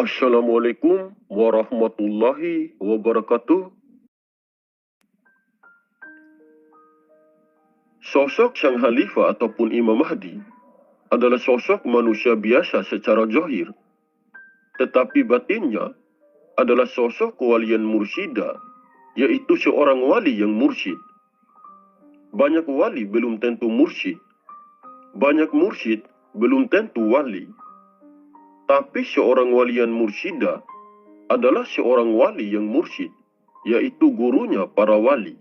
Assalamualaikum warahmatullahi wabarakatuh. Sosok Sang Khalifah ataupun Imam Mahdi adalah sosok manusia biasa secara zahir, tetapi batinnya adalah sosok kewalian mursyida, yaitu seorang wali yang mursyid. Banyak wali belum tentu mursyid, banyak mursyid belum tentu wali. Tapi seorang walian mursyida adalah seorang wali yang mursyid, yaitu gurunya para wali.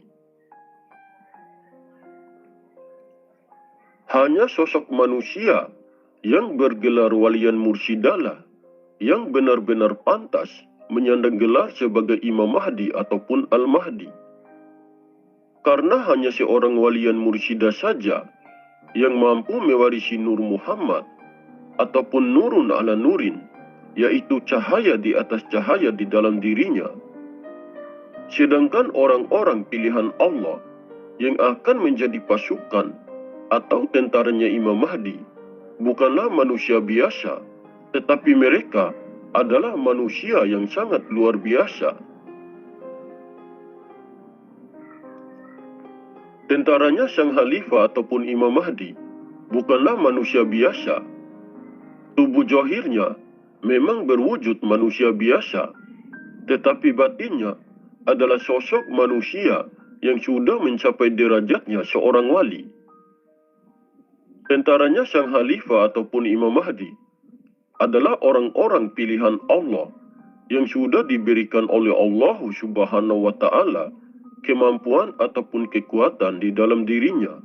Hanya sosok manusia yang bergelar walian mursidalah yang benar-benar pantas menyandang gelar sebagai Imam Mahdi ataupun Al-Mahdi. Karena hanya seorang walian mursyida saja yang mampu mewarisi Nur Muhammad ataupun nurun ala nurin, yaitu cahaya di atas cahaya di dalam dirinya. Sedangkan orang-orang pilihan Allah yang akan menjadi pasukan atau tentaranya Imam Mahdi bukanlah manusia biasa, tetapi mereka adalah manusia yang sangat luar biasa. Tentaranya Sang Khalifah ataupun Imam Mahdi bukanlah manusia biasa. Tubuh zahirnya memang berwujud manusia biasa, tetapi batinnya adalah sosok manusia yang sudah mencapai derajatnya seorang wali. Tentaranya Sang Khalifah ataupun Imam Mahdi adalah orang-orang pilihan Allah yang sudah diberikan oleh Allah Subhanahu wa Ta'ala kemampuan ataupun kekuatan di dalam dirinya.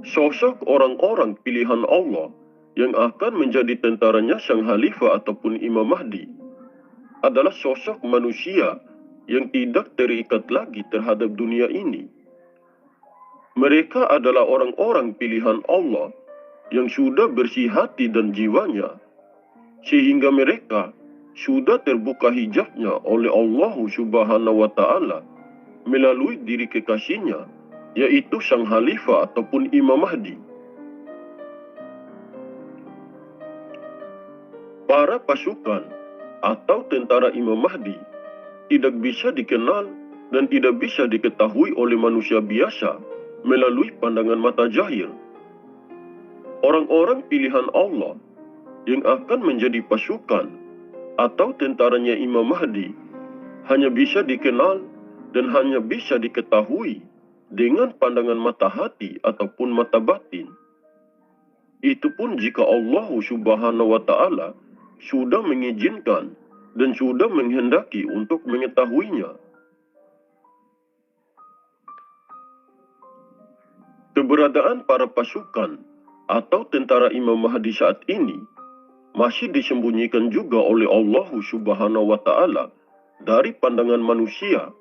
Sosok orang-orang pilihan Allah yang akan menjadi tentaranya Sang Khalifah ataupun Imam Mahdi adalah sosok manusia yang tidak terikat lagi terhadap dunia ini. Mereka adalah orang-orang pilihan Allah yang sudah bersih hati dan jiwanya, sehingga mereka sudah terbuka hijabnya oleh Allah Subhanahu wa Ta'ala melalui diri kekasihnya, yaitu Sang Khalifah ataupun Imam Mahdi. Para pasukan atau tentara Imam Mahdi tidak bisa dikenal dan tidak bisa diketahui oleh manusia biasa melalui pandangan mata zahir. Orang-orang pilihan Allah yang akan menjadi pasukan atau tentaranya Imam Mahdi hanya bisa dikenal dan hanya bisa diketahui dengan pandangan mata hati ataupun mata batin. Itu pun jika Allah Subhanahu wa Ta'ala sudah mengizinkan dan sudah menghendaki untuk mengetahuinya. Keberadaan para pasukan atau tentara Imam Mahdi saat ini masih disembunyikan juga oleh Allah Subhanahu wa Ta'ala dari pandangan manusia.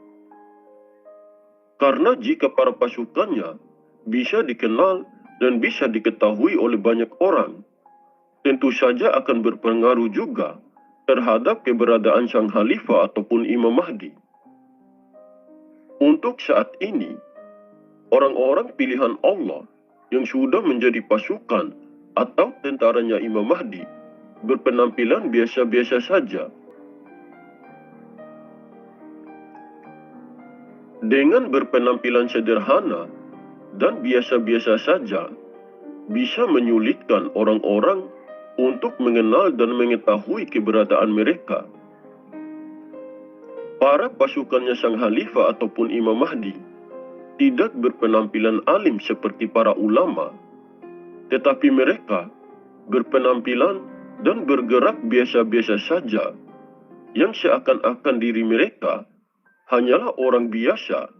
Karena jika para pasukannya bisa dikenal dan bisa diketahui oleh banyak orang, tentu saja akan berpengaruh juga terhadap keberadaan Sang Khalifah ataupun Imam Mahdi. Untuk saat ini, orang-orang pilihan Allah yang sudah menjadi pasukan atau tentaranya Imam Mahdi berpenampilan biasa-biasa saja. Dengan berpenampilan sederhana dan biasa-biasa saja, bisa menyulitkan orang-orang untuk mengenal dan mengetahui keberadaan mereka. Para pasukannya Sang Khalifah ataupun Imam Mahdi tidak berpenampilan alim seperti para ulama, tetapi mereka berpenampilan dan bergerak biasa-biasa saja, yang seakan-akan diri mereka hanyalah orang biasa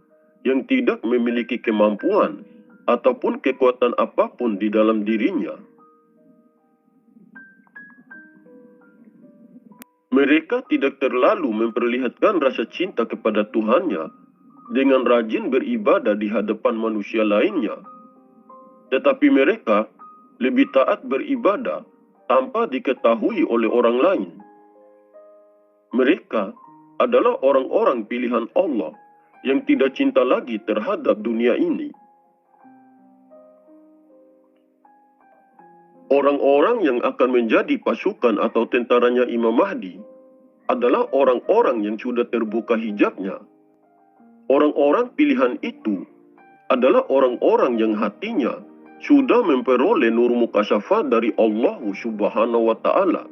yang tidak memiliki kemampuan ataupun kekuatan apapun di dalam dirinya. Mereka tidak terlalu memperlihatkan rasa cinta kepada Tuhannya dengan rajin beribadah di hadapan manusia lainnya, tetapi mereka lebih taat beribadah tanpa diketahui oleh orang lain. Mereka adalah orang-orang pilihan Allah yang tidak cinta lagi terhadap dunia ini. Orang-orang yang akan menjadi pasukan atau tentaranya Imam Mahdi adalah orang-orang yang sudah terbuka hijabnya. Orang-orang pilihan itu adalah orang-orang yang hatinya sudah memperoleh nur mukasyafah dari Allah Subhanahu wa Ta'ala,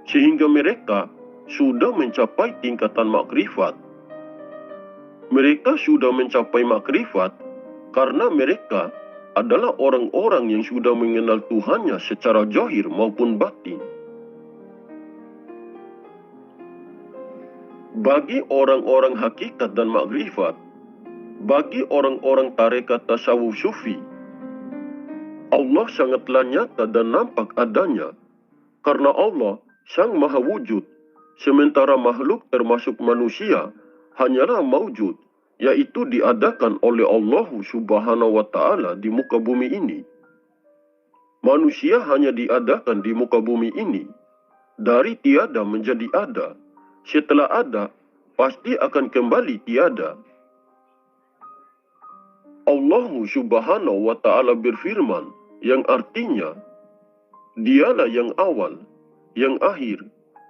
sehingga mereka sudah mencapai tingkatan makrifat. Mereka sudah mencapai makrifat karena mereka adalah orang-orang yang sudah mengenal Tuhannya secara zahir maupun batin. Bagi orang-orang hakikat dan makrifat, bagi orang-orang tarekat tasawuf sufi, Allah sangatlah nyata dan nampak adanya, karena Allah Sang Maha Wujud, sementara makhluk termasuk manusia hanyalah maujud, yaitu diadakan oleh Allah Subhanahu wa Ta'ala di muka bumi ini. Manusia hanya diadakan di muka bumi ini dari tiada menjadi ada. Setelah ada, pasti akan kembali tiada. Allah Subhanahu wa Ta'ala berfirman, yang artinya, Dialah yang awal, yang akhir,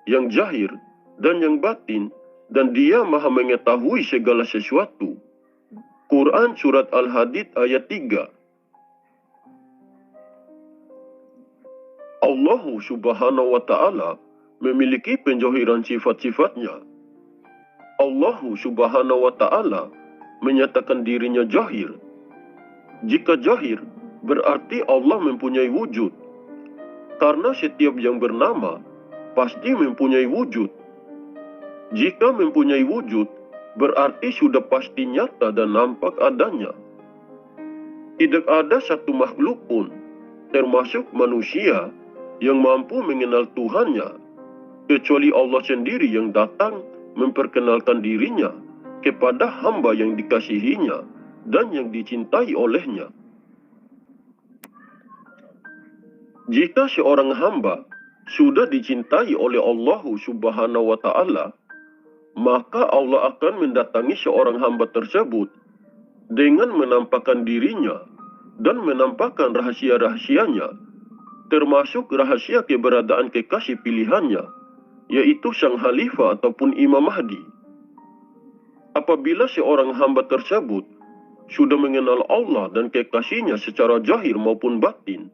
yang zahir, dan yang batin, dan Dia Maha mengetahui segala sesuatu. Quran Surat Al-Hadid ayat 3. Allah Subhanahu wa Ta'ala memiliki penjohiran sifat-sifatnya. Allah Subhanahu wa Ta'ala menyatakan dirinya jahir. Jika jahir, berarti Allah mempunyai wujud. Karena setiap yang bernama pasti mempunyai wujud. Jika mempunyai wujud, berarti sudah pasti nyata dan nampak adanya. Tidak ada satu makhluk pun, termasuk manusia, yang mampu mengenal Tuhannya, kecuali Allah sendiri yang datang memperkenalkan dirinya kepada hamba yang dikasihinya dan yang dicintai olehnya. Jika seorang hamba sudah dicintai oleh Allah Subhanahu wa Ta'ala, maka Allah akan mendatangi seorang hamba tersebut dengan menampakkan dirinya dan menampakkan rahasia-rahasianya, termasuk rahasia keberadaan kekasih pilihannya, yaitu sang khalifah ataupun Imam Mahdi. Apabila seorang hamba tersebut sudah mengenal Allah dan kekasihnya secara zahir maupun batin,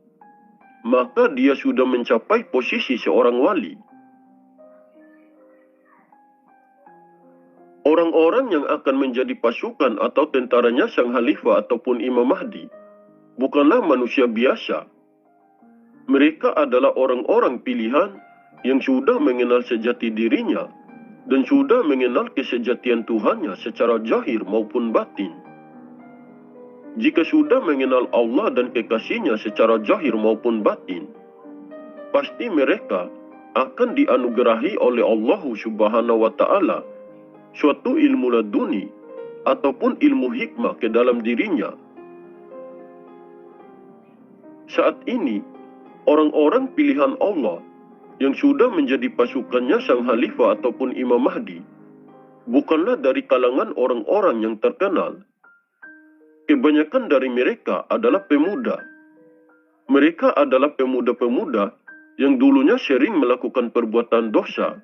maka dia sudah mencapai posisi seorang wali. Orang-orang yang akan menjadi pasukan atau tentaranya sang khalifah ataupun Imam Mahdi bukanlah manusia biasa. Mereka adalah orang-orang pilihan yang sudah mengenal sejati dirinya dan sudah mengenal kesejatian Tuhannya secara zahir maupun batin. Jika sudah mengenal Allah dan kekasihnya secara zahir maupun batin, pasti mereka akan dianugerahi oleh Allah Subhanahu wa Ta'ala suatu ilmu laduni ataupun ilmu hikmah ke dalam dirinya. Saat ini, orang-orang pilihan Allah yang sudah menjadi pasukannya sang khalifah ataupun Imam Mahdi bukanlah dari kalangan orang-orang yang terkenal. Kebanyakan dari mereka adalah pemuda. Mereka adalah pemuda-pemuda yang dulunya sering melakukan perbuatan dosa.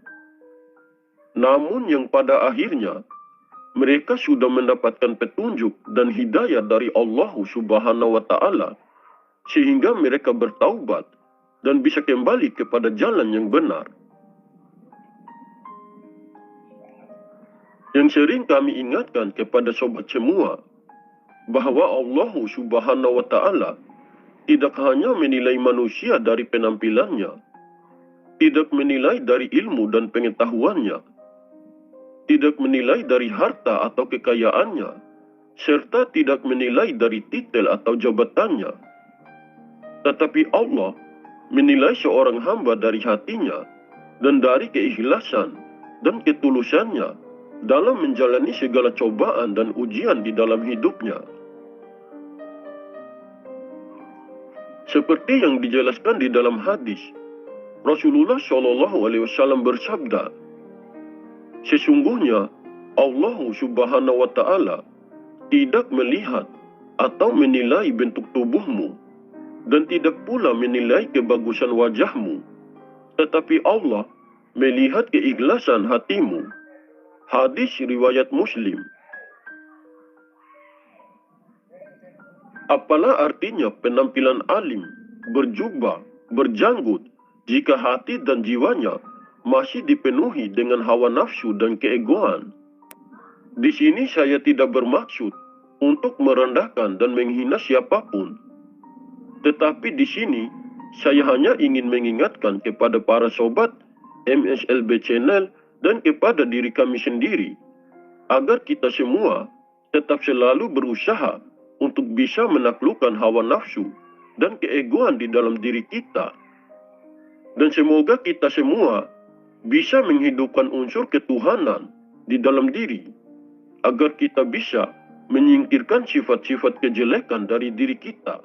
Namun yang pada akhirnya mereka sudah mendapatkan petunjuk dan hidayah dari Allah Subhanahu wa Ta'ala, sehingga mereka bertaubat dan bisa kembali kepada jalan yang benar. Yang sering kami ingatkan kepada sobat semua, bahwa Allah Subhanahu wa Ta'ala tidak hanya menilai manusia dari penampilannya, tidak menilai dari ilmu dan pengetahuannya, tidak menilai dari harta atau kekayaannya, serta tidak menilai dari titel atau jabatannya. Tetapi Allah menilai seorang hamba dari hatinya dan dari keikhlasan dan ketulusannya dalam menjalani segala cobaan dan ujian di dalam hidupnya. Seperti yang dijelaskan di dalam hadis, Rasulullah SAW bersabda, sesungguhnya Allah Subhanahu wa Ta'ala tidak melihat atau menilai bentuk tubuhmu, dan tidak pula menilai kebagusan wajahmu, tetapi Allah melihat keikhlasan hatimu. Hadis riwayat Muslim. Apalah artinya penampilan alim, berjubah, berjanggut, jika hati dan jiwanya masih dipenuhi dengan hawa nafsu dan keegoan? Di sini saya tidak bermaksud untuk merendahkan dan menghina siapapun. Tetapi di sini saya hanya ingin mengingatkan kepada para sobat MSLB Channel dan kepada diri kami sendiri, agar kita semua tetap selalu berusaha untuk bisa menaklukkan hawa nafsu dan keegoan di dalam diri kita. Dan semoga kita semua bisa menghidupkan unsur ketuhanan di dalam diri, agar kita bisa menyingkirkan sifat-sifat kejelekan dari diri kita.